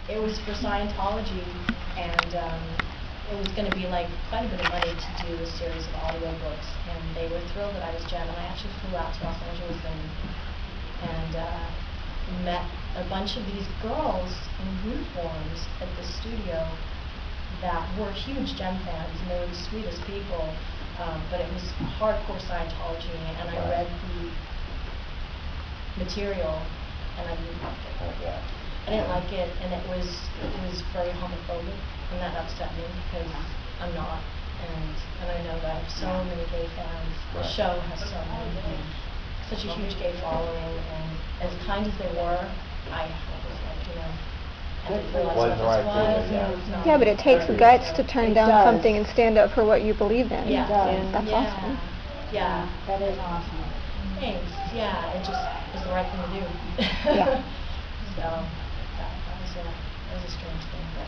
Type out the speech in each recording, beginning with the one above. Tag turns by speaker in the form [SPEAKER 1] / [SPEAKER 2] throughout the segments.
[SPEAKER 1] it was for Scientology, and it was going to be like quite a bit of money to do a series of audio books, and they were thrilled that I was Jen, and I actually flew out to Los Angeles and met a bunch of these girls in uniforms at the studio that were huge Jen fans, and they were the sweetest people, but it was hardcore Scientology, and I read the material, and I didn't like it. I didn't like it, and it was very homophobic, and that upset me because I'm not, and I know that I have so many gay fans. The show has so many, such a huge gay following, and as kind as they were, I was like, you know, I didn't realize what this was.
[SPEAKER 2] Yeah, but it takes guts to turn down something and stand up for what you believe in.
[SPEAKER 1] Yeah,
[SPEAKER 2] that's awesome.
[SPEAKER 1] Yeah,
[SPEAKER 3] that is awesome.
[SPEAKER 1] Thanks. Yeah, it just is the right thing to do.
[SPEAKER 2] Yeah.
[SPEAKER 1] So that was a strange thing, but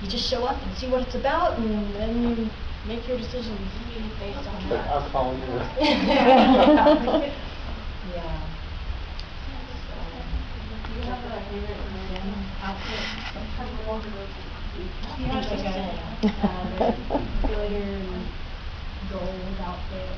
[SPEAKER 1] you just show up and see what it's about, and then you make your decisions based on that.
[SPEAKER 4] I'll call you.
[SPEAKER 1] Yeah.
[SPEAKER 3] Do you have a favorite Gem outfit? You have like a glitter and gold outfit.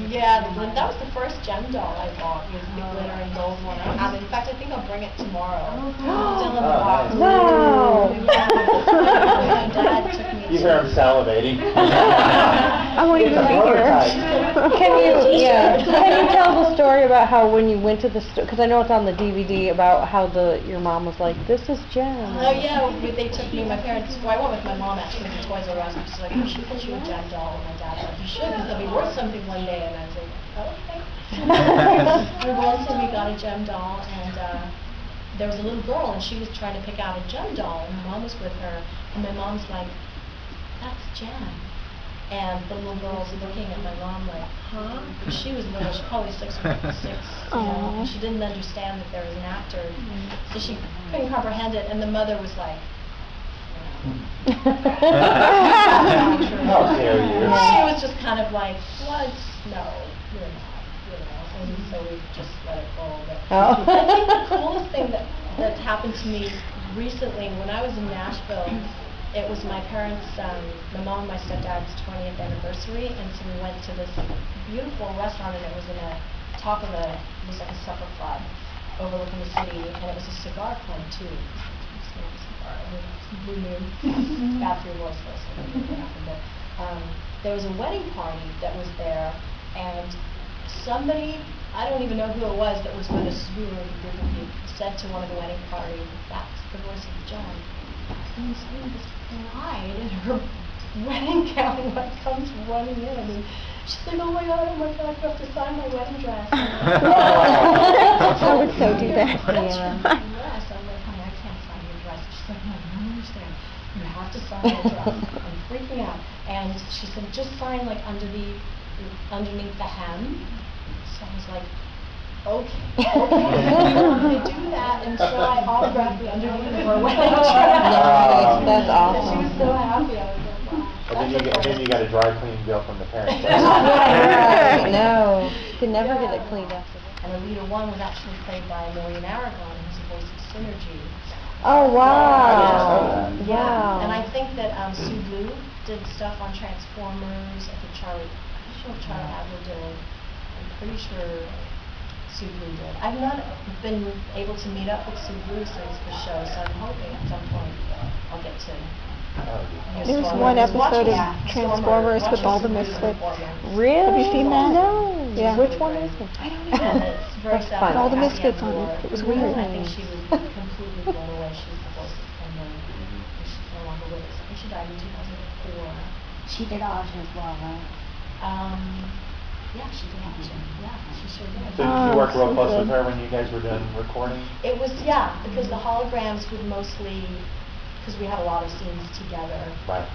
[SPEAKER 1] Yeah, that was the first Gem doll I bought, was the glitter and gold one. In fact, I think I'll bring it tomorrow. Still in the box.
[SPEAKER 2] Wow!
[SPEAKER 1] My dad took me
[SPEAKER 4] You hear him salivating.
[SPEAKER 2] I won't even be here.
[SPEAKER 5] Can you tell the story about how when you went to the store, because I know it's on the DVD, about how your mom was like, this is Jen.
[SPEAKER 1] Oh yeah, they took me, my parents, well I went with my mom actually to Toys R Us, and she's like, you should get you a Jen doll, and my dad's like, you should, because they'll be worth something one day, and I was like, oh, okay. We went and we got a Gem doll, and there was a little girl, and she was trying to pick out a Gem doll, and my mom was with her, and my mom's like, that's Jen. And the little girl's looking at my mom like, huh? She was little, she was probably 6 or 6, you know, and she didn't understand that there was an actor, so she couldn't comprehend it, and the mother was like,
[SPEAKER 4] How dare you?
[SPEAKER 1] She was just kind of like, what? No, you're not, you know, and so we just let it go. But I think the coolest thing that happened to me recently, when I was in Nashville, it was my parents, my mom and my stepdad's 20th anniversary, and so we went to this beautiful restaurant, and it was in a top of it was like a supper club overlooking the city, and it was a cigar club too. Blue Moon, bad for your voice, but there was a wedding party that was there, and somebody, I don't even know who it was, that was with us, we were with a group of people, said to one of the wedding party, that's the voice of Jen. And so this bride in her wedding gown comes running in, and she's like, oh my god, you have to sign my wedding dress.
[SPEAKER 2] I would so do that.
[SPEAKER 1] That's your dress. I'm like, honey, I can't sign your dress. She's like, no, you don't understand. You have to sign your dress. I'm freaking out. And she said, just sign like underneath the hem. So I was like, okay. You want me to do that, and so I autographed the underneath of her wedding dress.
[SPEAKER 5] That's awesome.
[SPEAKER 1] She was so happy. I was like, wow.
[SPEAKER 4] And then you got a dry clean bill from the parents.
[SPEAKER 5] No, you can never get it cleaned after that.
[SPEAKER 1] And Alita 1 was actually played by Maureen Aragon, who's the voice of Synergy.
[SPEAKER 5] Oh,
[SPEAKER 4] wow.
[SPEAKER 5] Yeah.
[SPEAKER 1] And I think that Sue Blue did stuff on Transformers. I'm sure Charlie Adler did. I'm pretty sure Sue Blue did. I've not been able to meet up with Sue Blue since the show, so I'm hoping at some point I'll get to.
[SPEAKER 2] There was one episode of Transformers with all the misfits.
[SPEAKER 5] Really?
[SPEAKER 2] Have you seen that?
[SPEAKER 5] No.
[SPEAKER 2] Yeah.
[SPEAKER 5] Which one is it?
[SPEAKER 2] I don't know.
[SPEAKER 1] It's very sad.
[SPEAKER 5] fun.
[SPEAKER 2] All the
[SPEAKER 1] Kathy
[SPEAKER 2] misfits on
[SPEAKER 1] Ann
[SPEAKER 2] it. It was
[SPEAKER 1] Moore.
[SPEAKER 2] weird.
[SPEAKER 1] I think she was completely blown away. She's the voice of Kendall, and she's no longer with us. I think she died in 2004.
[SPEAKER 3] She did Aja as well, right?
[SPEAKER 1] Yeah, she did action. Yeah, she sure did.
[SPEAKER 4] So did you work real close with her when you guys were doing recording?
[SPEAKER 1] It was, yeah, because the holograms would mostly, because we had a lot of scenes together.
[SPEAKER 4] Right.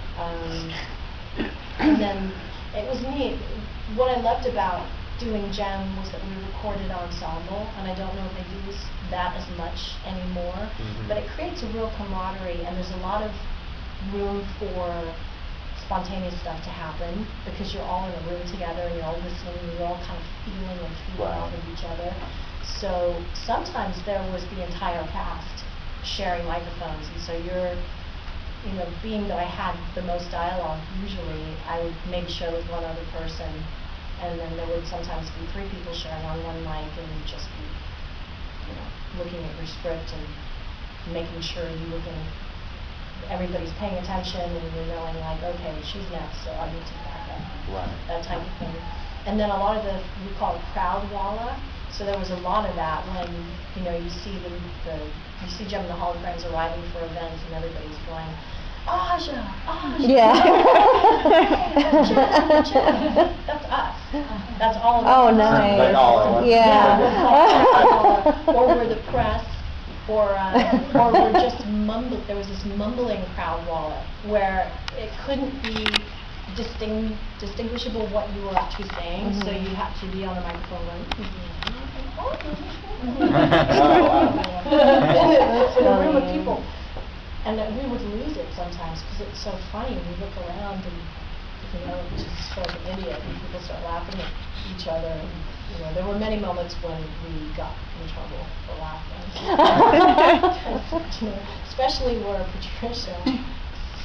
[SPEAKER 1] And then it was neat. What I loved about doing Gem was that we recorded ensemble, and I don't know if they do that as much anymore, but it creates a real camaraderie, and there's a lot of room for spontaneous stuff to happen because you're all in a room together and you're all listening and you're all kind of feeling and feeding off of each other. So sometimes there was the entire cast sharing microphones, and so you're, you know, being that I had the most dialogue, usually I would maybe share with one other person, and then there would sometimes be 3 people sharing on one mic, and you'd just be, you know, looking at your script and making sure everybody's paying attention, and you're knowing like, okay, she's next, so I need to back up.
[SPEAKER 4] Right.
[SPEAKER 1] That type of thing. And then a lot of we call it crowd walla. So there was a lot of that when, you know, you see you see Jem and the Holograms arriving for events and everybody's going, Aja, Aja.
[SPEAKER 5] Yeah.
[SPEAKER 1] Jem. That's us. That's all of us.
[SPEAKER 5] Oh, nice.
[SPEAKER 4] Like all at once.
[SPEAKER 5] Yeah.
[SPEAKER 1] Or we're the press, or we're just mumbling. There was this mumbling crowd walla where it couldn't be distinguishable what you were actually saying, so you had to be on the microphone going, in a room of people. And then we would lose it sometimes because it's so funny. We look around and, you know, just sort of an idiot, and people start laughing at each other. And, you know, there were many moments when we got in trouble for laughing. You know, especially where Patricia,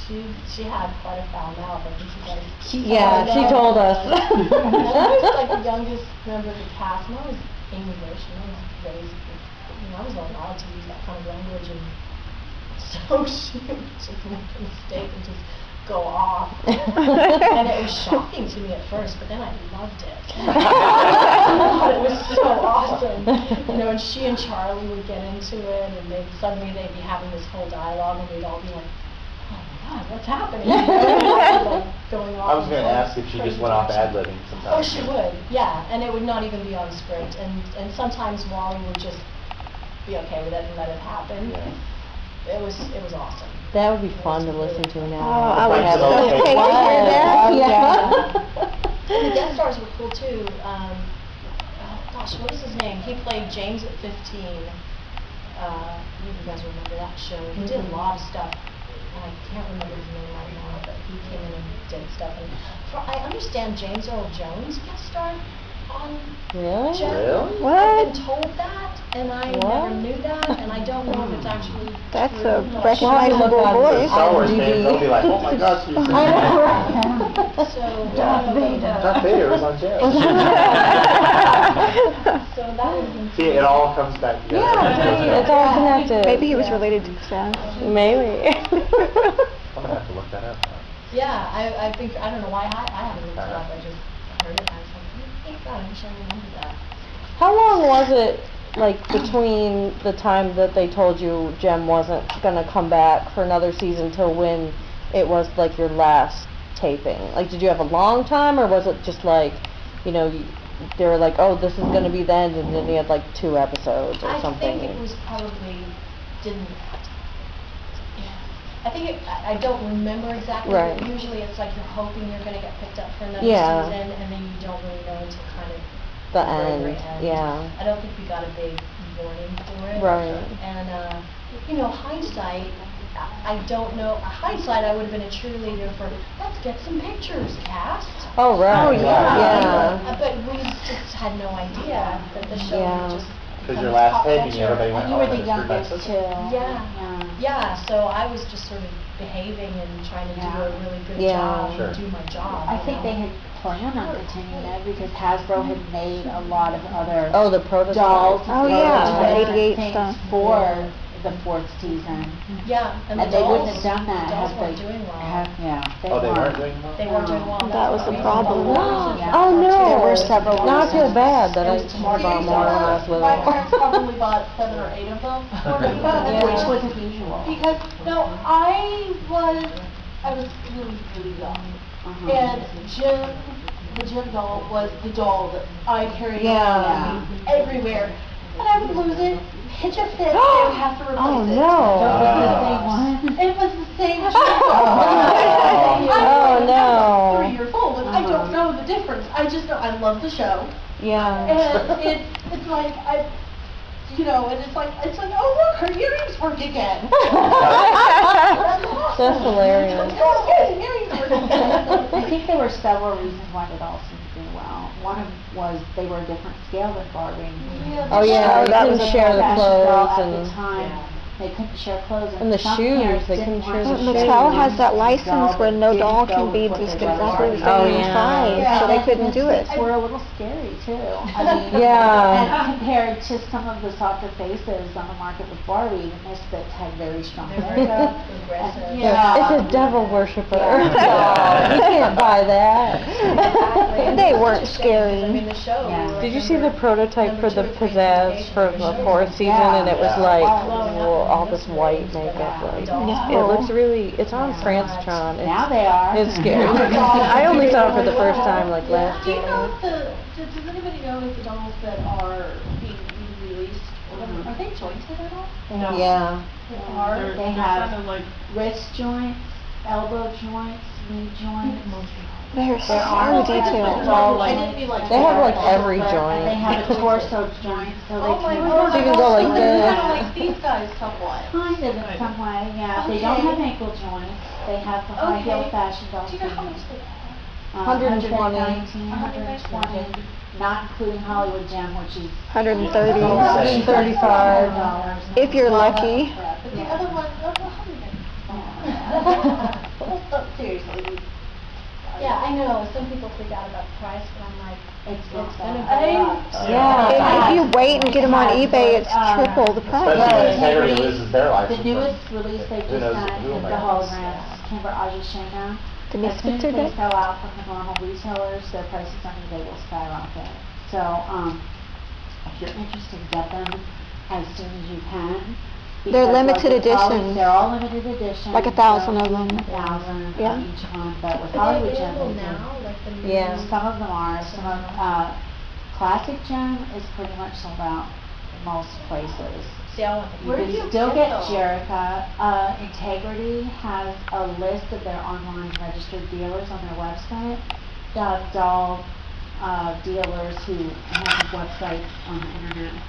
[SPEAKER 1] she had quite a foul mouth. I think
[SPEAKER 5] She told us.
[SPEAKER 1] And I was like the youngest member of the cast, and I was English, and I was raised, you know, I was not allowed to use that kind of language, and so she would just make a mistake and just go off. And it was shocking to me at first, but then I loved it. I thought it was so awesome. You know, and she and Charlie would get into it, and suddenly they'd be having this whole dialogue, and we'd all be like, oh my God, what's happening? Like, going off.
[SPEAKER 4] I was going to ask if she just went off ad-libbing sometimes.
[SPEAKER 1] Oh, she would, yeah, and it would not even be on script, and sometimes Wally would just be okay with it and let it happen.
[SPEAKER 4] Yeah.
[SPEAKER 1] It was awesome.
[SPEAKER 5] That would be fun to listen to now.
[SPEAKER 2] Oh, I would
[SPEAKER 4] Thanks
[SPEAKER 2] so
[SPEAKER 4] to those
[SPEAKER 2] pay to hear that.
[SPEAKER 5] Yeah.
[SPEAKER 1] And the guest stars were cool too. Oh gosh, what is his name? He played James at 15. You guys remember that show? He did a lot of stuff. I can't remember his name right now, but he came in and did stuff. And I understand James Earl Jones guest starred on
[SPEAKER 5] Really?
[SPEAKER 1] Jem.
[SPEAKER 4] Really?
[SPEAKER 2] What?
[SPEAKER 1] I've been told that, and I
[SPEAKER 5] What?
[SPEAKER 1] never knew that, and I don't know if it's actually
[SPEAKER 2] That's
[SPEAKER 1] true.
[SPEAKER 2] a
[SPEAKER 1] I'm not
[SPEAKER 2] recognizable
[SPEAKER 1] sure.
[SPEAKER 5] Look on
[SPEAKER 2] voice.
[SPEAKER 4] Star Wars
[SPEAKER 5] IMDb.
[SPEAKER 4] fans, they'll be like, oh my gosh, you're
[SPEAKER 1] So,
[SPEAKER 4] Yeah. Darth Vader was on Jem.
[SPEAKER 1] So that would be.
[SPEAKER 4] See, it all comes back together.
[SPEAKER 5] Yeah, it's all connected.
[SPEAKER 2] Maybe he was related to Seth.
[SPEAKER 5] Maybe.
[SPEAKER 4] I'm going to have to look that up.
[SPEAKER 1] Yeah, I think, I don't know why I haven't looked it up, I just heard it, and I was like, thank God, I wish I remembered that.
[SPEAKER 5] How long was it, like, between the time that they told you Jem wasn't gonna come back for another season till when it was, like, your last taping? Like, did you have a long time, or was it just like, you know, they were like, oh, this is gonna be the end, and then you had, like, 2 episodes or something?
[SPEAKER 1] I think it was probably, I think I don't remember exactly,
[SPEAKER 5] Right.
[SPEAKER 1] but usually it's like you're hoping you're gonna get picked up for another
[SPEAKER 5] Yeah.
[SPEAKER 1] season, and then you don't really know until kind of
[SPEAKER 5] The
[SPEAKER 1] very
[SPEAKER 5] end, yeah.
[SPEAKER 1] I don't think we got a big warning for it.
[SPEAKER 5] Right.
[SPEAKER 1] And, you know, hindsight, I don't know. Hindsight, I would have been a cheerleader for, let's get some pictures, cast.
[SPEAKER 5] Oh, right.
[SPEAKER 2] Oh, yeah.
[SPEAKER 1] But we just had no idea that the show
[SPEAKER 5] Yeah.
[SPEAKER 1] would just
[SPEAKER 4] Because
[SPEAKER 1] become
[SPEAKER 4] your
[SPEAKER 1] this
[SPEAKER 4] last
[SPEAKER 1] pop
[SPEAKER 4] taping,
[SPEAKER 1] culture.
[SPEAKER 4] everybody went,
[SPEAKER 3] You
[SPEAKER 4] oh,
[SPEAKER 3] were
[SPEAKER 4] I'm
[SPEAKER 3] the
[SPEAKER 4] gonna screw my
[SPEAKER 3] youngest
[SPEAKER 4] sister.
[SPEAKER 3] too.
[SPEAKER 1] Yeah. Yeah, so I was just sort of behaving and trying to do
[SPEAKER 3] Yeah.
[SPEAKER 1] a really good
[SPEAKER 5] Yeah.
[SPEAKER 1] job
[SPEAKER 4] Sure.
[SPEAKER 1] and do my job.
[SPEAKER 3] I
[SPEAKER 1] you
[SPEAKER 3] think
[SPEAKER 1] know?
[SPEAKER 3] they had planned on continuing it because Hasbro had made a lot of other
[SPEAKER 5] Oh, the prototype.
[SPEAKER 3] dolls,
[SPEAKER 2] Oh, yeah, the 88
[SPEAKER 3] things
[SPEAKER 2] stuff.
[SPEAKER 3] for the 4th season.
[SPEAKER 1] Yeah, and
[SPEAKER 3] And
[SPEAKER 1] the
[SPEAKER 3] they
[SPEAKER 1] dolls,
[SPEAKER 3] wouldn't have done that
[SPEAKER 1] the dolls
[SPEAKER 3] had
[SPEAKER 1] weren't
[SPEAKER 3] they
[SPEAKER 1] doing well.
[SPEAKER 3] Yeah.
[SPEAKER 4] Oh, they weren't doing well?
[SPEAKER 1] They weren't doing well.
[SPEAKER 2] That
[SPEAKER 1] That's
[SPEAKER 2] was the
[SPEAKER 1] reason.
[SPEAKER 2] problem.
[SPEAKER 3] Yeah.
[SPEAKER 5] Oh, no.
[SPEAKER 2] There were several
[SPEAKER 5] Now I feel
[SPEAKER 2] reasons.
[SPEAKER 5] bad that I
[SPEAKER 1] It was tomorrow.
[SPEAKER 5] bought more than I was with
[SPEAKER 6] My
[SPEAKER 5] it.
[SPEAKER 6] parents probably bought 7 or 8 of them.
[SPEAKER 3] Which was unusual.
[SPEAKER 6] Because, no, I was really, really young. And Jim, the Jim doll was the doll that I carried
[SPEAKER 2] Yeah.
[SPEAKER 6] around with me everywhere. And I would lose it, pitch a fit, they would have to replace
[SPEAKER 5] Oh,
[SPEAKER 6] it.
[SPEAKER 5] no.
[SPEAKER 6] It was the same Jim doll.
[SPEAKER 5] Oh, no.
[SPEAKER 6] I'm 3 years old and I don't know the difference. I just know I love the show.
[SPEAKER 5] Yeah.
[SPEAKER 6] And it's like, you know, and it's like, oh look, her earrings work again.
[SPEAKER 5] That's hilarious.
[SPEAKER 6] Her earrings work again.
[SPEAKER 3] I think there were several reasons why the dolls
[SPEAKER 7] do well. One of them was they were a different scale than Barbie.
[SPEAKER 5] Oh yeah, you
[SPEAKER 2] that
[SPEAKER 5] couldn't
[SPEAKER 2] was a
[SPEAKER 5] share the
[SPEAKER 7] Fashion doll
[SPEAKER 5] clothes
[SPEAKER 7] at the
[SPEAKER 5] and
[SPEAKER 7] time. They couldn't share clothes,
[SPEAKER 5] And the
[SPEAKER 7] some
[SPEAKER 5] shoes,
[SPEAKER 7] parents
[SPEAKER 5] they
[SPEAKER 7] didn't
[SPEAKER 5] couldn't share
[SPEAKER 7] want
[SPEAKER 5] the
[SPEAKER 7] to
[SPEAKER 5] shoes.
[SPEAKER 2] Mattel has
[SPEAKER 7] use
[SPEAKER 2] that
[SPEAKER 7] a
[SPEAKER 2] license
[SPEAKER 7] doll
[SPEAKER 2] where
[SPEAKER 7] that
[SPEAKER 2] no
[SPEAKER 7] didn't
[SPEAKER 2] doll
[SPEAKER 7] go
[SPEAKER 2] can be
[SPEAKER 7] with what
[SPEAKER 2] just
[SPEAKER 7] they wanted.
[SPEAKER 2] exactly the
[SPEAKER 5] Oh,
[SPEAKER 2] same
[SPEAKER 5] yeah.
[SPEAKER 2] size, so they couldn't do it.
[SPEAKER 7] Were a little scary too. I mean,
[SPEAKER 5] Yeah.
[SPEAKER 7] And compared to some of the softer faces on the market with Barbie, the Misfits had very strong
[SPEAKER 1] They're very
[SPEAKER 7] makeup.
[SPEAKER 1] aggressive.
[SPEAKER 7] And-
[SPEAKER 5] It's a devil worshiper.
[SPEAKER 7] Yeah.
[SPEAKER 5] You can't buy that.
[SPEAKER 1] Exactly. And
[SPEAKER 2] They
[SPEAKER 1] it's
[SPEAKER 2] weren't
[SPEAKER 1] such a shame, 'cause,
[SPEAKER 2] scary.
[SPEAKER 1] I mean, the show.
[SPEAKER 7] Yeah.
[SPEAKER 1] we were
[SPEAKER 5] Did you
[SPEAKER 1] like
[SPEAKER 5] see the
[SPEAKER 1] number-
[SPEAKER 5] prototype
[SPEAKER 1] number
[SPEAKER 5] for the
[SPEAKER 1] 2 or 3
[SPEAKER 5] pizzazz
[SPEAKER 1] presentation
[SPEAKER 5] for
[SPEAKER 1] of
[SPEAKER 5] the
[SPEAKER 1] show.
[SPEAKER 5] 4th season,
[SPEAKER 7] Yeah.
[SPEAKER 5] and it was
[SPEAKER 4] Yeah.
[SPEAKER 5] like
[SPEAKER 1] Blowing up
[SPEAKER 5] whoa,
[SPEAKER 1] in
[SPEAKER 5] all
[SPEAKER 1] this
[SPEAKER 5] this white
[SPEAKER 1] range,
[SPEAKER 5] makeup?
[SPEAKER 1] but,
[SPEAKER 5] Like,
[SPEAKER 1] dolls.
[SPEAKER 5] it looks really. It's on
[SPEAKER 1] Yeah.
[SPEAKER 5] Franceatron.
[SPEAKER 7] Now they are.
[SPEAKER 5] It's scary. I only saw it for the first time like last
[SPEAKER 6] Do you
[SPEAKER 5] year.
[SPEAKER 6] know if does anybody know if the dolls that are being released, are they jointed at all?
[SPEAKER 1] No.
[SPEAKER 5] Yeah.
[SPEAKER 6] They are.
[SPEAKER 7] They have wrist joints, elbow joints, knee joints.
[SPEAKER 2] They're
[SPEAKER 7] There
[SPEAKER 2] so
[SPEAKER 7] are
[SPEAKER 2] detailed.
[SPEAKER 7] all
[SPEAKER 6] I
[SPEAKER 7] like,
[SPEAKER 6] didn't mean like.
[SPEAKER 5] They have, like,
[SPEAKER 6] that.
[SPEAKER 5] every
[SPEAKER 7] but
[SPEAKER 5] joint.
[SPEAKER 7] They have a torso joint, so they
[SPEAKER 6] Oh my
[SPEAKER 7] can.
[SPEAKER 6] god.
[SPEAKER 5] So you can go like
[SPEAKER 6] So they're
[SPEAKER 5] this.
[SPEAKER 6] kinda like these guys somewhat.
[SPEAKER 7] Kind of in some way, yeah. They don't
[SPEAKER 6] Okay.
[SPEAKER 7] have ankle joints. They have the high heel
[SPEAKER 6] Okay.
[SPEAKER 7] fashion dolls.
[SPEAKER 6] Do you know how much they are?
[SPEAKER 5] 120.
[SPEAKER 7] 120, not including Hollywood Gem, which is
[SPEAKER 2] 130.
[SPEAKER 5] $135.
[SPEAKER 2] If you're lucky.
[SPEAKER 6] Yeah, but the other one, oh, seriously.
[SPEAKER 3] Yeah, I know, some people freak out about the price, but I'm like,
[SPEAKER 7] It's
[SPEAKER 3] gonna
[SPEAKER 7] not
[SPEAKER 3] go
[SPEAKER 7] bad.
[SPEAKER 3] up.
[SPEAKER 5] Yeah.
[SPEAKER 2] If you wait and get them on eBay, it's triple the
[SPEAKER 4] Especially
[SPEAKER 2] price.
[SPEAKER 4] when Integrity loses their
[SPEAKER 7] The
[SPEAKER 4] license.
[SPEAKER 7] newest release they
[SPEAKER 4] Who
[SPEAKER 7] just
[SPEAKER 4] knows
[SPEAKER 7] done
[SPEAKER 4] who
[SPEAKER 7] is the
[SPEAKER 4] might-
[SPEAKER 7] holograms, Kimber Ajashena.
[SPEAKER 2] The
[SPEAKER 7] As soon
[SPEAKER 2] Misfits
[SPEAKER 7] as
[SPEAKER 2] are
[SPEAKER 7] they
[SPEAKER 2] good.
[SPEAKER 7] sell out from the normal retailers, their prices on eBay will skyrocket. So, if you're interested, get them as soon as you can.
[SPEAKER 2] They're
[SPEAKER 7] because,
[SPEAKER 2] limited
[SPEAKER 7] like, with Holly-
[SPEAKER 2] editions.
[SPEAKER 7] They're all limited editions.
[SPEAKER 2] Like 1,000 of them.
[SPEAKER 7] 1,000
[SPEAKER 2] Yeah.
[SPEAKER 7] of each one, but with
[SPEAKER 3] Are
[SPEAKER 7] Hollywood
[SPEAKER 3] they
[SPEAKER 7] Gem,
[SPEAKER 3] available
[SPEAKER 7] they do.
[SPEAKER 3] now, like the new?
[SPEAKER 5] Yeah.
[SPEAKER 7] Some of them are, some of, Classic Gem is pretty much sold out in most places.
[SPEAKER 1] See, I want the.
[SPEAKER 6] Where do
[SPEAKER 7] You
[SPEAKER 6] you
[SPEAKER 7] can still
[SPEAKER 6] get
[SPEAKER 7] get
[SPEAKER 6] those?
[SPEAKER 7] Jerica. Integrity has a list of their online registered dealers on their website. They have doll dealers who have a website on the internet.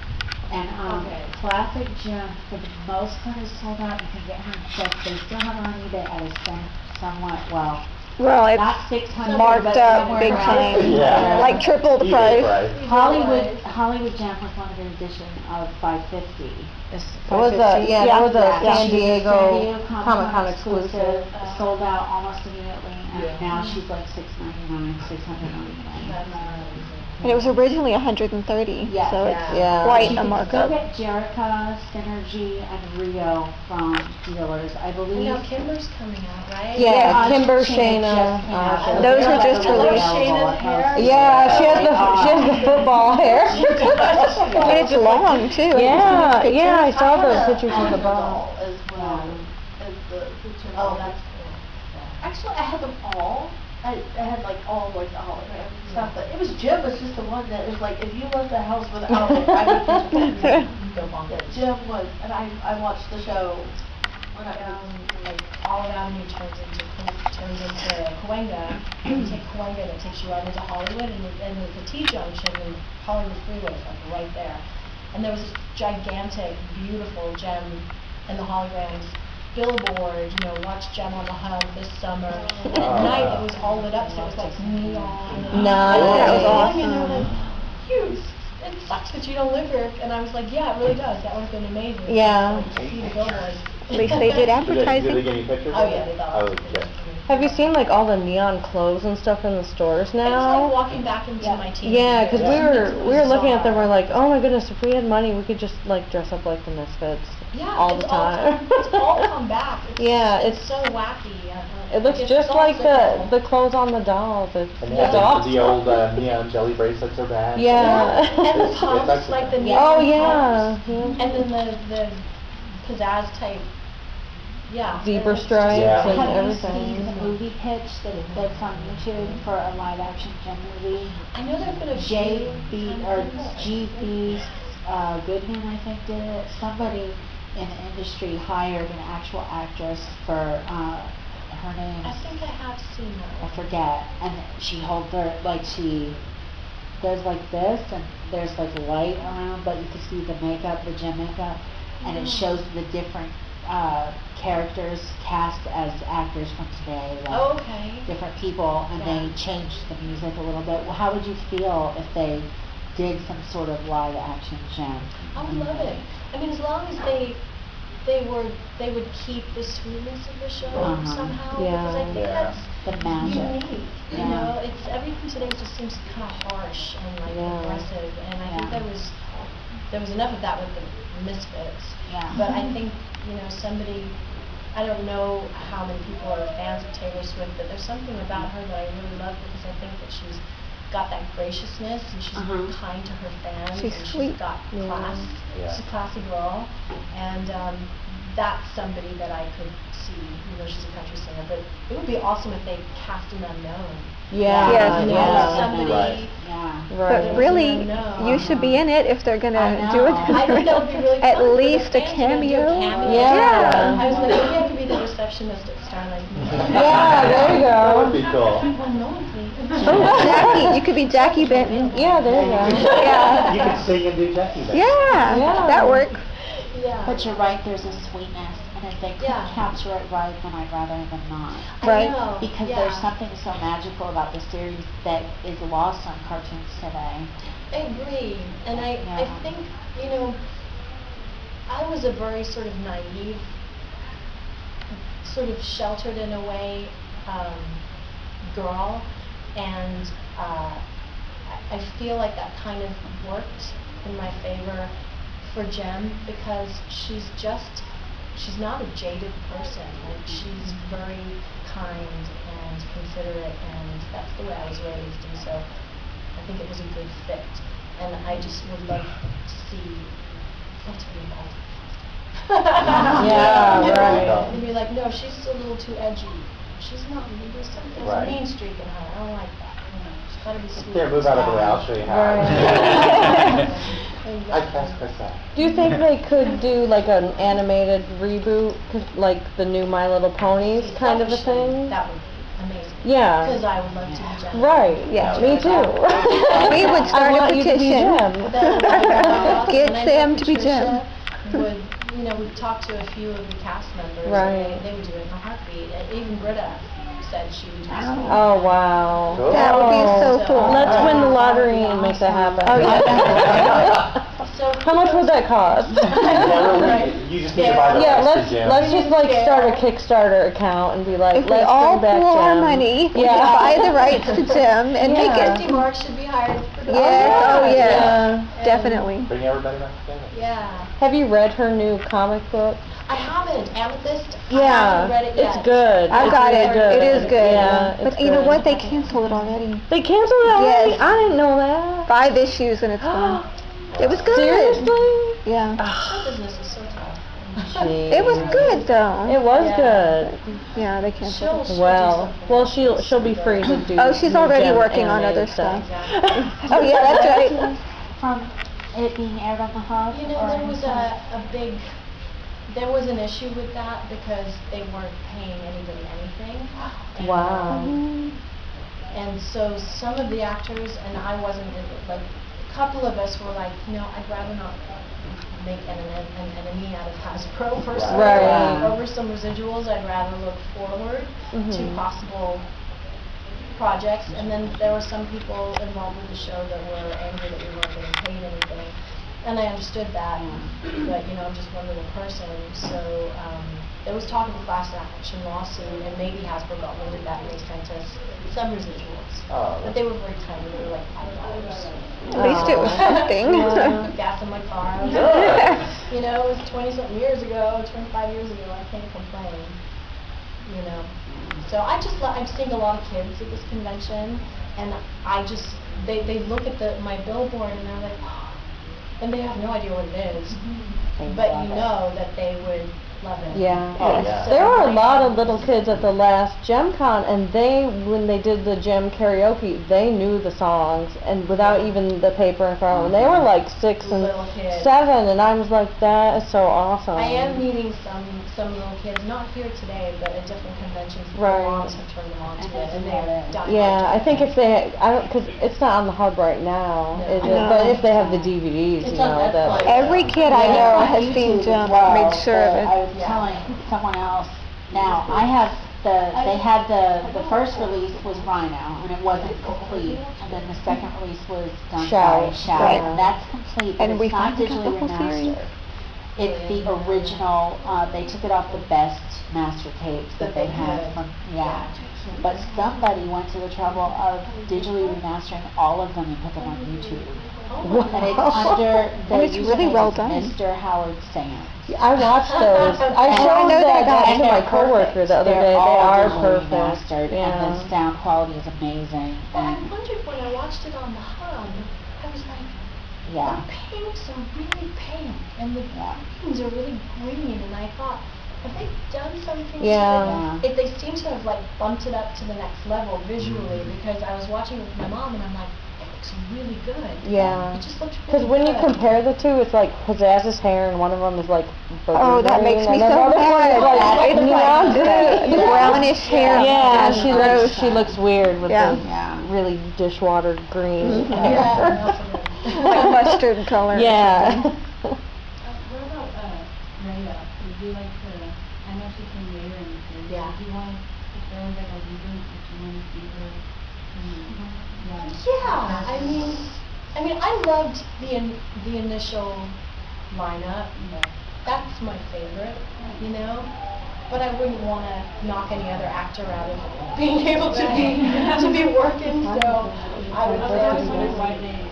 [SPEAKER 7] And
[SPEAKER 6] Okay.
[SPEAKER 7] Classic Gem, for the most part, is sold out. You can get her in sets. They still have her on eBay at a somewhat, well,
[SPEAKER 2] Well, it's
[SPEAKER 7] not 600,
[SPEAKER 2] marked
[SPEAKER 7] but
[SPEAKER 2] up
[SPEAKER 7] somewhere
[SPEAKER 2] big
[SPEAKER 7] around
[SPEAKER 2] time.
[SPEAKER 4] Yeah.
[SPEAKER 2] Like triple the
[SPEAKER 4] eBay
[SPEAKER 2] price.
[SPEAKER 7] Hollywood Gem was limited edition of 550.
[SPEAKER 5] That was a
[SPEAKER 2] Yeah.
[SPEAKER 5] that was a
[SPEAKER 7] Yeah,
[SPEAKER 5] San
[SPEAKER 7] she's a
[SPEAKER 5] Diego
[SPEAKER 7] San
[SPEAKER 5] Comic-Con exclusive.
[SPEAKER 7] Sold out almost immediately, and
[SPEAKER 1] Yeah.
[SPEAKER 7] now she's like $699, $699.
[SPEAKER 2] And it was originally 130,
[SPEAKER 7] Yeah.
[SPEAKER 2] so
[SPEAKER 7] Yeah.
[SPEAKER 2] it's
[SPEAKER 5] Yeah.
[SPEAKER 2] quite
[SPEAKER 7] You
[SPEAKER 2] a
[SPEAKER 7] can
[SPEAKER 2] markup.
[SPEAKER 7] still get Jerica, Synergy, and Rio from dealers, I
[SPEAKER 3] And
[SPEAKER 7] believe.
[SPEAKER 3] now Kimber's coming out, right?
[SPEAKER 5] Yeah,
[SPEAKER 7] Aja
[SPEAKER 5] Kimber,
[SPEAKER 7] Shayna
[SPEAKER 5] Shayna,
[SPEAKER 7] just came out.
[SPEAKER 5] Aja.
[SPEAKER 2] Those
[SPEAKER 7] They're
[SPEAKER 2] were
[SPEAKER 7] like
[SPEAKER 2] just
[SPEAKER 7] a little
[SPEAKER 2] released.
[SPEAKER 7] available
[SPEAKER 6] Shayna's
[SPEAKER 7] at
[SPEAKER 6] hair?
[SPEAKER 7] most.
[SPEAKER 5] Yeah, she has
[SPEAKER 7] They are.
[SPEAKER 5] the football hair.
[SPEAKER 2] And it's long too. Have you seen
[SPEAKER 5] Yeah,
[SPEAKER 2] these
[SPEAKER 5] yeah, I
[SPEAKER 2] pictures?
[SPEAKER 5] saw
[SPEAKER 6] had
[SPEAKER 5] those
[SPEAKER 6] a
[SPEAKER 5] pictures of the
[SPEAKER 6] Alpha
[SPEAKER 5] ball.
[SPEAKER 6] doll as well, as the picture.
[SPEAKER 1] Oh, that's cool.
[SPEAKER 6] Actually, I had them all. I had like all like the hologram stuff, but it was Jim was just the one that was like, if you left the house without it, I would just
[SPEAKER 1] Go bonkers.
[SPEAKER 6] Jim was, and I watched the show when I was
[SPEAKER 1] Like Olive Avenue turns into Cahuenga. You take Cahuenga and it takes you right into Hollywood, and there's a T-junction and Hollywood Freeway is like right there. And there was this gigantic, beautiful gem in the holograms billboard, watch Gem on the Hub this summer. And at night it was all lit up, so it was like neon.
[SPEAKER 5] Nice.
[SPEAKER 2] That was
[SPEAKER 1] And they were
[SPEAKER 2] awesome.
[SPEAKER 1] like, huge. It sucks that you don't live here. And I was like, yeah, it really does. That would have been amazing.
[SPEAKER 5] Yeah.
[SPEAKER 1] To see the billboard.
[SPEAKER 2] At least they did
[SPEAKER 4] Did they
[SPEAKER 2] advertising.
[SPEAKER 4] give you pictures?
[SPEAKER 1] Oh, yeah, they got
[SPEAKER 4] Oh,
[SPEAKER 1] it.
[SPEAKER 4] okay.
[SPEAKER 5] Have you seen like all the neon clothes and stuff in the stores
[SPEAKER 1] It's like
[SPEAKER 5] now?
[SPEAKER 1] walking back into my teen.
[SPEAKER 5] Yeah, because
[SPEAKER 1] years.
[SPEAKER 5] we were looking at them. We're like, oh my goodness, if we had money, we could just like dress up like the Misfits all the time.
[SPEAKER 1] It's all come back. It's,
[SPEAKER 5] Yeah,
[SPEAKER 1] it's
[SPEAKER 5] it's-
[SPEAKER 1] so wacky.
[SPEAKER 5] It looks
[SPEAKER 1] It's
[SPEAKER 5] just
[SPEAKER 1] all
[SPEAKER 5] like
[SPEAKER 1] cyclical.
[SPEAKER 5] the clothes on the dolls. It's
[SPEAKER 4] And
[SPEAKER 5] it's
[SPEAKER 4] yeah,
[SPEAKER 5] awesome.
[SPEAKER 4] the old neon jelly bracelets are back.
[SPEAKER 5] Yeah.
[SPEAKER 1] And the
[SPEAKER 4] It's
[SPEAKER 1] pumps,
[SPEAKER 4] excellent.
[SPEAKER 1] like the
[SPEAKER 4] Oh,
[SPEAKER 1] neon
[SPEAKER 5] Oh yeah.
[SPEAKER 1] pumps.
[SPEAKER 5] yeah.
[SPEAKER 1] And then the pizzazz type. Yeah.
[SPEAKER 5] Zebra
[SPEAKER 1] it's just-
[SPEAKER 5] stripes
[SPEAKER 4] Yeah.
[SPEAKER 5] and
[SPEAKER 7] Have you
[SPEAKER 5] everything.
[SPEAKER 7] seen the movie pitch that's on YouTube for a live action Gem movie?
[SPEAKER 1] I know there've been a
[SPEAKER 7] JB or GB Goodman, I think, did it. Somebody in the industry hired an actual actress for her name.
[SPEAKER 1] I think I have seen
[SPEAKER 7] I
[SPEAKER 1] that.
[SPEAKER 7] forget, and she holds her like she does like this, and there's like light around, but you can see the makeup, the gem makeup, and it shows the different characters cast as actors from today, like
[SPEAKER 1] Oh, okay.
[SPEAKER 7] different people, and
[SPEAKER 1] Yeah.
[SPEAKER 7] they changed the music a little bit. Well, how would you feel if they did some sort of live action Jem?
[SPEAKER 1] I would love it. I mean, as long as they would keep the sweetness of the show somehow, because I think
[SPEAKER 4] Yeah.
[SPEAKER 1] that's
[SPEAKER 7] The magic.
[SPEAKER 1] unique. You
[SPEAKER 7] Yeah.
[SPEAKER 1] know, it's everything today just seems kind of harsh and like
[SPEAKER 5] Yeah.
[SPEAKER 1] aggressive, and I think
[SPEAKER 7] Yeah.
[SPEAKER 1] there was enough of that with the Misfits.
[SPEAKER 7] Yeah.
[SPEAKER 1] But I think somebody. I don't know how many people are fans of Taylor Swift, but there's something about her that I really love because I think that she's got that graciousness and she's very kind to her fans.
[SPEAKER 2] She's
[SPEAKER 1] and
[SPEAKER 2] sweet.
[SPEAKER 1] She's got class.
[SPEAKER 4] Yeah.
[SPEAKER 1] She's a classy girl, and that's somebody that I could see. She's a country singer, but it would be awesome if they cast an unknown.
[SPEAKER 5] Yeah,
[SPEAKER 2] Yes.
[SPEAKER 5] yeah.
[SPEAKER 1] Somebody.
[SPEAKER 4] Right.
[SPEAKER 7] Yeah.
[SPEAKER 5] Right.
[SPEAKER 2] But really,
[SPEAKER 1] No.
[SPEAKER 2] you should be in it if they're gonna
[SPEAKER 7] I
[SPEAKER 2] do it.
[SPEAKER 7] know.
[SPEAKER 1] I think that would be really
[SPEAKER 2] At
[SPEAKER 1] fun for the
[SPEAKER 2] least a
[SPEAKER 1] fans, do a
[SPEAKER 2] cameo.
[SPEAKER 1] cameo.
[SPEAKER 5] Yeah.
[SPEAKER 1] I was like, maybe I could be the receptionist at Starlight.
[SPEAKER 5] Yeah, there you
[SPEAKER 4] That
[SPEAKER 5] go.
[SPEAKER 4] would be cool.
[SPEAKER 1] One moment, please.
[SPEAKER 2] Oh, Jackie, you could be Jackie Benton.
[SPEAKER 5] Yeah, there you go.
[SPEAKER 2] Yeah.
[SPEAKER 4] You could sing and do Jackie then.
[SPEAKER 2] Yeah,
[SPEAKER 5] Yeah.
[SPEAKER 2] that work.
[SPEAKER 1] Yeah.
[SPEAKER 7] But you're right, there's a sweetness, and if they could
[SPEAKER 1] Yeah.
[SPEAKER 7] capture it right, then I'd rather them not.
[SPEAKER 2] Right.
[SPEAKER 1] I know.
[SPEAKER 7] Because
[SPEAKER 1] yeah.
[SPEAKER 7] there's something so magical about the series that is lost on cartoons today.
[SPEAKER 1] I agree, and I
[SPEAKER 7] Yeah.
[SPEAKER 1] think I was a very sort of naive, sort of sheltered in a way, girl, and I feel like that kind of worked in my favor for Jem because she's not a jaded person. Like she's very kind and considerate, and that's the way I was raised, and so I think it was a good fit. And I just would love to see to be involved.
[SPEAKER 5] Yeah, right.
[SPEAKER 1] And be like, no, she's a little too edgy. She's not. There's a
[SPEAKER 4] Right.
[SPEAKER 1] mean streak in her. I don't like that. She's gotta be sweet.
[SPEAKER 4] Here, move out of the way. I'll show you how.
[SPEAKER 5] Right.
[SPEAKER 4] I cast Chris out.
[SPEAKER 5] Do you think they could do like an animated reboot, like the new My Little Ponies kind of a thing?
[SPEAKER 1] That would be amazing.
[SPEAKER 5] Yeah.
[SPEAKER 1] Because I would love to be Jen.
[SPEAKER 5] Right.
[SPEAKER 2] Yeah.
[SPEAKER 5] Me too.
[SPEAKER 2] We would start
[SPEAKER 5] I
[SPEAKER 2] a
[SPEAKER 5] want you to be
[SPEAKER 2] petition.
[SPEAKER 5] Jem.
[SPEAKER 2] Get
[SPEAKER 1] And I know
[SPEAKER 2] Sam to be
[SPEAKER 1] Patricia
[SPEAKER 2] Jem.
[SPEAKER 1] Would we've talked to a few of the cast members,
[SPEAKER 5] Right.
[SPEAKER 1] and they would do it in a heartbeat. And even Britta said she would do it.
[SPEAKER 5] Oh wow.
[SPEAKER 4] Cool.
[SPEAKER 2] That would be so cool.
[SPEAKER 5] Let's win the lottery and make that happen.
[SPEAKER 2] Oh, yeah.
[SPEAKER 1] So
[SPEAKER 5] How much would that cost?
[SPEAKER 4] You just need to buy the
[SPEAKER 5] Yeah,
[SPEAKER 4] rights to Jim.
[SPEAKER 5] let's just like start a Kickstarter account and be like,
[SPEAKER 2] If we
[SPEAKER 5] let's
[SPEAKER 2] all
[SPEAKER 5] bring back
[SPEAKER 2] pool our
[SPEAKER 5] Jem.
[SPEAKER 2] money, we
[SPEAKER 5] Yeah.
[SPEAKER 2] can buy the rights to Jim and make
[SPEAKER 5] Yeah.
[SPEAKER 2] it.
[SPEAKER 1] Christy Mark should be hired for
[SPEAKER 2] Yes, oh yes,
[SPEAKER 5] Yeah.
[SPEAKER 2] definitely.
[SPEAKER 4] Bring everybody back together.
[SPEAKER 1] Yeah.
[SPEAKER 5] Have you read her new comic book?
[SPEAKER 1] I haven't. Amethyst. I
[SPEAKER 5] Yeah,
[SPEAKER 1] haven't read it yet.
[SPEAKER 5] it's good.
[SPEAKER 2] I've
[SPEAKER 5] It's
[SPEAKER 2] got
[SPEAKER 5] really
[SPEAKER 2] it.
[SPEAKER 5] good.
[SPEAKER 2] It is good.
[SPEAKER 5] Yeah,
[SPEAKER 2] But
[SPEAKER 5] it's
[SPEAKER 2] you know
[SPEAKER 5] good.
[SPEAKER 2] what? They canceled it already.
[SPEAKER 5] They canceled it already?
[SPEAKER 2] Yes.
[SPEAKER 5] I didn't know that.
[SPEAKER 2] 5 issues and it's gone. It was good.
[SPEAKER 5] Seriously?
[SPEAKER 2] Yeah.
[SPEAKER 1] Show business is so tough.
[SPEAKER 2] It was good though.
[SPEAKER 5] It was
[SPEAKER 1] Yeah.
[SPEAKER 5] good.
[SPEAKER 2] Yeah, they canceled it.
[SPEAKER 1] She'll
[SPEAKER 5] Well,
[SPEAKER 1] do something.
[SPEAKER 5] she'll be free to do.
[SPEAKER 2] Oh, she's
[SPEAKER 5] new
[SPEAKER 2] already
[SPEAKER 5] Jem
[SPEAKER 2] working on
[SPEAKER 5] animated
[SPEAKER 2] other stuff.
[SPEAKER 1] Exactly.
[SPEAKER 2] Oh yeah, that's right.
[SPEAKER 7] From it being aired on the Hub?
[SPEAKER 1] You know,
[SPEAKER 7] or
[SPEAKER 1] there was
[SPEAKER 7] anything?
[SPEAKER 1] there was an issue with that because they weren't paying anybody anything. And,
[SPEAKER 5] Wow.
[SPEAKER 1] And so some of the actors, and I wasn't, like, a couple of us were like, I'd rather not make an enemy out of Hasbro personally.
[SPEAKER 5] Right.
[SPEAKER 1] Over some residuals, I'd rather look forward to possible projects. And then there were some people involved with the show that were angry that we weren't getting paid anything. And I understood that, but I'm just one little person. So there was talk of a class action lawsuit, and maybe Hasbro got wind of that and they sent us some residuals.
[SPEAKER 4] Oh,
[SPEAKER 1] But they were very tiny. They were like $5.
[SPEAKER 2] At least it was something.
[SPEAKER 1] Gas in my car.
[SPEAKER 4] Good.
[SPEAKER 1] It was 20-something years ago, 25 years ago. I can't complain. So I'm seeing a lot of kids at this convention, and they look at my billboard and they're like, and they have no idea what it is, but that they would love it.
[SPEAKER 5] Yeah.
[SPEAKER 4] Oh, yeah.
[SPEAKER 1] So
[SPEAKER 5] There were a
[SPEAKER 1] like,
[SPEAKER 5] lot of little kids at the last GemCon, and when they did the Gem karaoke, they knew the songs, and without even the paper in front of them. They were like 6 and
[SPEAKER 1] Little kids.
[SPEAKER 5] 7, and I was like, that is so awesome.
[SPEAKER 1] I am meeting some little kids, not here today, but at different conventions.
[SPEAKER 5] Right.
[SPEAKER 1] Their moms have turned them on to it, and they're dying.
[SPEAKER 5] Yeah, I think if they, because it's not on the Hub right now,
[SPEAKER 1] No.
[SPEAKER 5] is it?
[SPEAKER 2] No.
[SPEAKER 5] But if they have the DVDs,
[SPEAKER 1] It's on Netflix.
[SPEAKER 5] that.
[SPEAKER 2] Every kid I know
[SPEAKER 7] Yeah.
[SPEAKER 2] has seen
[SPEAKER 7] YouTube
[SPEAKER 2] Jim.
[SPEAKER 7] as well,
[SPEAKER 2] Made sure of
[SPEAKER 7] but
[SPEAKER 2] it.
[SPEAKER 7] I was telling someone else, now, I have they had the first release was Rhino, and it wasn't complete, and then the second release was done by Shout,
[SPEAKER 2] Right.
[SPEAKER 7] and that's complete, but
[SPEAKER 2] And we
[SPEAKER 7] it's not
[SPEAKER 2] finally got the
[SPEAKER 7] digitally
[SPEAKER 2] whole series.
[SPEAKER 7] remastered. It's the original, they took it off the best master tapes that they had from, But somebody went to the trouble of digitally remastering all of them and put them on YouTube. And it's under the
[SPEAKER 2] And it's really
[SPEAKER 7] username
[SPEAKER 2] well
[SPEAKER 7] is
[SPEAKER 2] done.
[SPEAKER 7] Mr. Howard Sands.
[SPEAKER 5] I watched those. I
[SPEAKER 2] I
[SPEAKER 5] showed
[SPEAKER 2] know
[SPEAKER 5] that
[SPEAKER 2] that
[SPEAKER 5] to my coworker the other day. They are perfect.
[SPEAKER 7] Remastered, and the sound quality is amazing.
[SPEAKER 1] Well, I
[SPEAKER 7] And
[SPEAKER 1] wondered when I watched it on the hub, I was like,
[SPEAKER 7] yeah,
[SPEAKER 1] the paints are really pale, and the
[SPEAKER 7] Yeah.
[SPEAKER 1] greens are really green, and I thought, have they done something
[SPEAKER 5] Yeah.
[SPEAKER 1] to it? They seem to have like bumped it up to the next level visually, because I was watching it with my mom, and I'm like, it looks really good.
[SPEAKER 5] Yeah.
[SPEAKER 1] It just looks really
[SPEAKER 5] Because when you
[SPEAKER 1] good.
[SPEAKER 5] compare the two, it's like Pizzazz's hair, and one of them is like
[SPEAKER 2] Oh, that makes me
[SPEAKER 5] and
[SPEAKER 2] so
[SPEAKER 5] another one is
[SPEAKER 2] mad.
[SPEAKER 5] like
[SPEAKER 2] It's
[SPEAKER 5] neon.
[SPEAKER 2] the brownish hair.
[SPEAKER 5] Yeah,
[SPEAKER 2] is
[SPEAKER 5] she looks weird with
[SPEAKER 2] Yeah.
[SPEAKER 5] the really dishwater green.
[SPEAKER 2] Mhm.
[SPEAKER 5] hair.
[SPEAKER 1] Yeah.
[SPEAKER 2] like mustard color. or
[SPEAKER 5] Yeah.
[SPEAKER 2] something.
[SPEAKER 3] What about Rhea? Would you like to? I know she's from later in the series.
[SPEAKER 1] Yeah.
[SPEAKER 3] Would you want if there was like a reboot? Would you want to see her?
[SPEAKER 1] Yeah, I mean, I loved the initial lineup. That's my favorite, you know. But I wouldn't want to knock any other actor out of being able to be working. So I would say
[SPEAKER 3] I
[SPEAKER 1] I
[SPEAKER 3] was wondering
[SPEAKER 1] would.
[SPEAKER 3] why they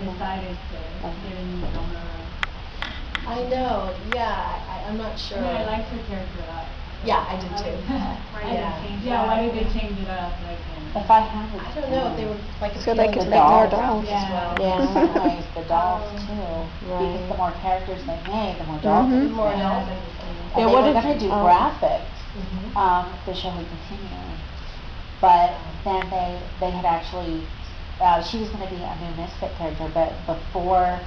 [SPEAKER 3] decided to get a new drummer.
[SPEAKER 1] I know. Yeah, I'm not sure.
[SPEAKER 3] I mean, I liked her character a lot.
[SPEAKER 1] Yeah, I did too.
[SPEAKER 3] Yeah, why did they change it up? Like,
[SPEAKER 7] if I had it,
[SPEAKER 1] I don't know if they were like
[SPEAKER 2] So they
[SPEAKER 1] appealing
[SPEAKER 2] could
[SPEAKER 1] to
[SPEAKER 2] make more
[SPEAKER 1] dolls
[SPEAKER 2] dolls.
[SPEAKER 1] as well.
[SPEAKER 5] Yeah.
[SPEAKER 7] in some ways, the dolls too, because the more characters they made, the more dolls
[SPEAKER 2] Mhm.
[SPEAKER 7] they
[SPEAKER 1] More
[SPEAKER 7] made.
[SPEAKER 1] dolls.
[SPEAKER 7] And
[SPEAKER 5] Yeah,
[SPEAKER 7] they
[SPEAKER 5] what
[SPEAKER 7] were
[SPEAKER 5] did
[SPEAKER 7] gonna
[SPEAKER 5] you-
[SPEAKER 7] do
[SPEAKER 5] oh.
[SPEAKER 7] graphics,
[SPEAKER 1] Mhm.
[SPEAKER 7] the show would continue. But then they had actually, she was gonna be a new Misfit character, but before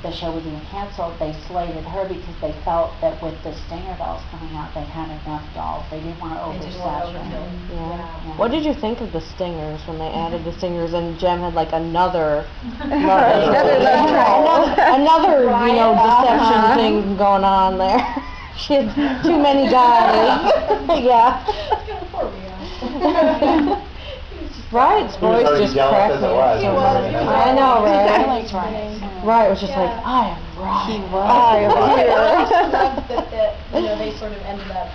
[SPEAKER 7] the show was even canceled, they slated her because they felt that with the Stinger dolls coming out, they had enough dolls. They didn't want to
[SPEAKER 1] They didn't want to
[SPEAKER 7] oversaturate.
[SPEAKER 1] overfill.
[SPEAKER 5] Yeah. What did you think of the Stingers when they added the Stingers and Jem had like another love
[SPEAKER 2] Another love triangle.
[SPEAKER 5] another deception
[SPEAKER 2] Uh-huh.
[SPEAKER 5] thing going on there. She had too many guys. Yeah. Riot's
[SPEAKER 4] He was
[SPEAKER 5] voice
[SPEAKER 4] already
[SPEAKER 5] just
[SPEAKER 4] jealous
[SPEAKER 5] cracked
[SPEAKER 4] as
[SPEAKER 5] me
[SPEAKER 4] it
[SPEAKER 5] up
[SPEAKER 4] was.
[SPEAKER 5] so
[SPEAKER 4] He
[SPEAKER 5] much.
[SPEAKER 4] was.
[SPEAKER 5] I know,
[SPEAKER 7] I
[SPEAKER 5] right?
[SPEAKER 7] liked Ryan.
[SPEAKER 5] Riot was just
[SPEAKER 1] Yeah.
[SPEAKER 5] like, I am Riot.
[SPEAKER 7] He was.
[SPEAKER 2] I am
[SPEAKER 1] I
[SPEAKER 2] here.
[SPEAKER 1] also loved that they sort of ended up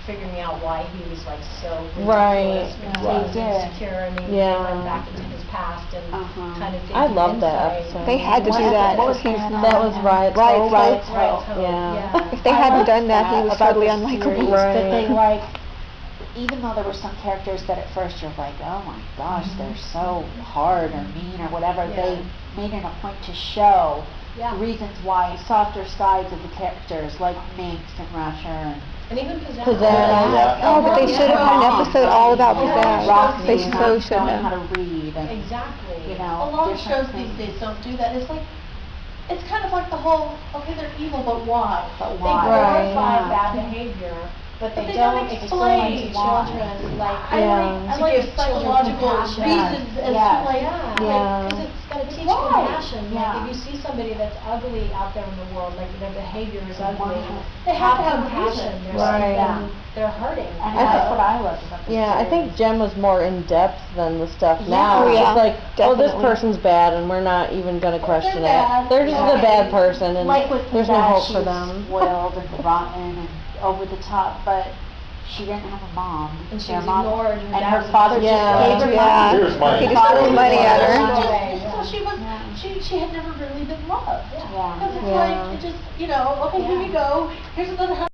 [SPEAKER 1] figuring out why he was like so
[SPEAKER 5] Right.
[SPEAKER 1] ridiculous because
[SPEAKER 7] They
[SPEAKER 1] he was
[SPEAKER 7] did.
[SPEAKER 1] insecure and he
[SPEAKER 5] Yeah.
[SPEAKER 1] went back into his past and
[SPEAKER 7] Uh-huh.
[SPEAKER 1] kind of
[SPEAKER 5] I
[SPEAKER 1] thinking
[SPEAKER 5] loved that
[SPEAKER 1] insight.
[SPEAKER 5] episode.
[SPEAKER 2] They had to do that.
[SPEAKER 7] What was
[SPEAKER 2] because he's
[SPEAKER 7] that?
[SPEAKER 2] not.
[SPEAKER 5] That was Riot's
[SPEAKER 2] Riot's
[SPEAKER 5] Hope.
[SPEAKER 7] Riot's
[SPEAKER 1] Right,
[SPEAKER 7] Hope.
[SPEAKER 1] so,
[SPEAKER 5] Yeah.
[SPEAKER 2] If they
[SPEAKER 7] I
[SPEAKER 2] hadn't
[SPEAKER 7] liked
[SPEAKER 2] done that, he was
[SPEAKER 7] about
[SPEAKER 2] totally
[SPEAKER 7] the
[SPEAKER 2] unlikable.
[SPEAKER 7] series,
[SPEAKER 5] Right.
[SPEAKER 7] That they like, even though there were some characters that at first you're like, oh my gosh, they're so hard or mean or whatever,
[SPEAKER 1] Yeah.
[SPEAKER 7] they made it a point to show
[SPEAKER 1] Yeah.
[SPEAKER 7] reasons why, softer sides of the characters, like Minx and Rusher
[SPEAKER 1] And even Pizzazz.
[SPEAKER 5] Pizzazz.
[SPEAKER 4] Yeah.
[SPEAKER 2] Oh, but they should have had an episode all about Pizzazz.
[SPEAKER 7] Roxy,
[SPEAKER 2] They so should
[SPEAKER 7] knowing how
[SPEAKER 2] have.
[SPEAKER 7] to read and,
[SPEAKER 1] Exactly.
[SPEAKER 7] you know,
[SPEAKER 6] A lot of
[SPEAKER 7] different
[SPEAKER 6] shows these
[SPEAKER 7] things.
[SPEAKER 6] days don't do that. It's like, it's kind of like the whole, okay, they're evil, but why?
[SPEAKER 7] But
[SPEAKER 6] They
[SPEAKER 7] why?
[SPEAKER 6] glorify
[SPEAKER 7] Right.
[SPEAKER 6] bad behavior,
[SPEAKER 1] But
[SPEAKER 6] but
[SPEAKER 1] they
[SPEAKER 6] they
[SPEAKER 1] don't
[SPEAKER 6] don't
[SPEAKER 1] explain
[SPEAKER 6] explain
[SPEAKER 1] to
[SPEAKER 6] why.
[SPEAKER 1] children like
[SPEAKER 6] I
[SPEAKER 5] Yeah.
[SPEAKER 6] like
[SPEAKER 1] to give children
[SPEAKER 6] psychological
[SPEAKER 1] compassion.
[SPEAKER 6] reasons as
[SPEAKER 7] Yes.
[SPEAKER 6] to like,
[SPEAKER 5] Yeah.
[SPEAKER 1] Because it's got to teach
[SPEAKER 6] Why?
[SPEAKER 1] compassion.
[SPEAKER 7] Yeah.
[SPEAKER 1] Like if you see somebody that's ugly out there in the world, like their behavior is ugly,
[SPEAKER 6] They have to have
[SPEAKER 1] compassion.
[SPEAKER 6] reason.
[SPEAKER 1] There's
[SPEAKER 5] Right.
[SPEAKER 1] something they're hurting.
[SPEAKER 7] And
[SPEAKER 5] I
[SPEAKER 7] that's
[SPEAKER 5] thi-
[SPEAKER 7] what I loved about the
[SPEAKER 5] Yeah, I think
[SPEAKER 7] series.
[SPEAKER 5] Jem was more in depth than the stuff
[SPEAKER 7] Yeah.
[SPEAKER 5] now.
[SPEAKER 2] Oh,
[SPEAKER 5] It's
[SPEAKER 2] yeah,
[SPEAKER 5] just like, oh, this
[SPEAKER 2] definitely.
[SPEAKER 5] person's bad, and we're not even gonna question
[SPEAKER 6] bad.
[SPEAKER 5] it. They're just
[SPEAKER 6] Yeah.
[SPEAKER 5] a bad person, and
[SPEAKER 7] Like with
[SPEAKER 5] there's no
[SPEAKER 7] Pizzazz,
[SPEAKER 5] hope
[SPEAKER 7] she
[SPEAKER 5] for
[SPEAKER 7] was
[SPEAKER 5] them.
[SPEAKER 7] spoiled and rotten and over the top, but she didn't have a mom.
[SPEAKER 1] And she
[SPEAKER 7] Their
[SPEAKER 1] was
[SPEAKER 7] mom-
[SPEAKER 1] ignored,
[SPEAKER 7] And
[SPEAKER 1] dad
[SPEAKER 7] her
[SPEAKER 1] was
[SPEAKER 7] father
[SPEAKER 5] Yeah.
[SPEAKER 7] just gave her
[SPEAKER 2] Yeah.
[SPEAKER 7] money.
[SPEAKER 4] Here's money.
[SPEAKER 2] He just threw money at her.
[SPEAKER 6] So she was, she had never really been loved.
[SPEAKER 7] Yeah.
[SPEAKER 6] Because it's
[SPEAKER 5] Yeah.
[SPEAKER 6] like, it just, okay, here you go, here's another